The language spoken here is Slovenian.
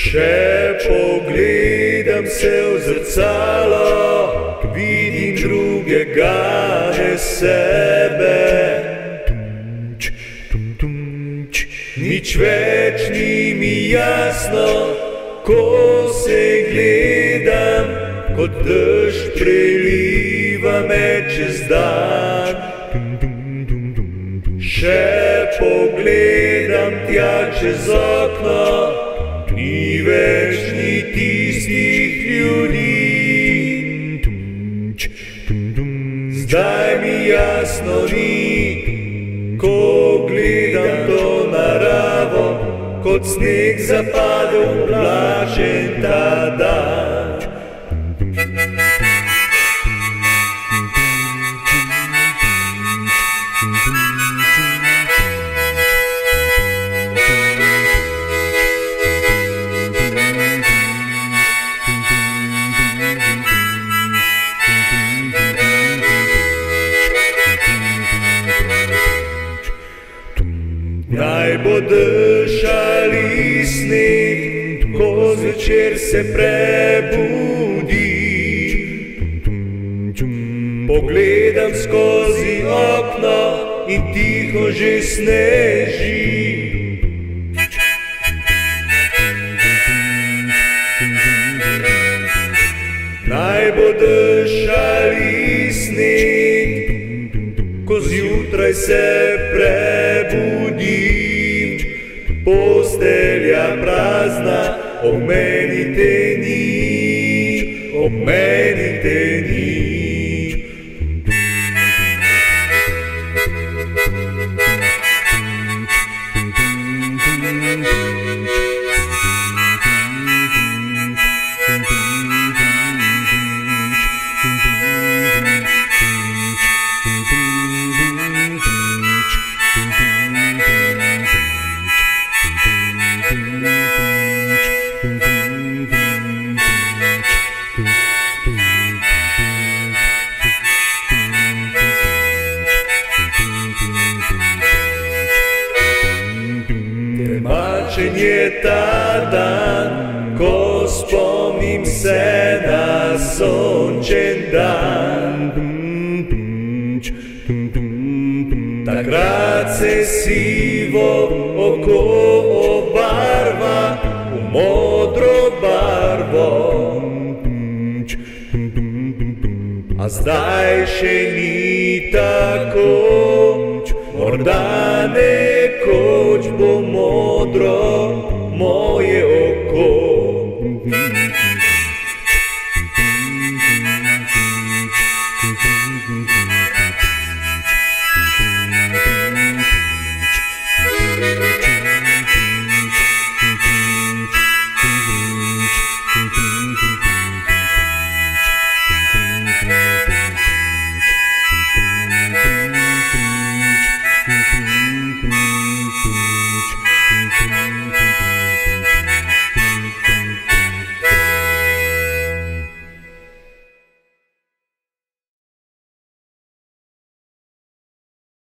Še pogledam se v zrcalo, vidim drugega, ne sebe. Nič več ni mi jasno, ko se gledam, kot dež preliva me čez dan. Še pogledam tja čez okno, ni več ni tistih ljudi. Zdaj mi jasno ni, ko gledam to naravo, kot sneg zapade oblačen ta dan. Naj bo dež ali sneg, ko zvečer se prebudi. Pogledam skozi okno in tiho že sneži. Naj bo dež ali sneg, ko zjutraj se prebudim. Postelja prazna, omenite nič, omenite nič. Temačen je ta dan, ko spomnim se na sončen dan. Takrat se sivo oko obarva v modro barvo. A zdaj še ni tako, morda nekoč bo modro moje oči.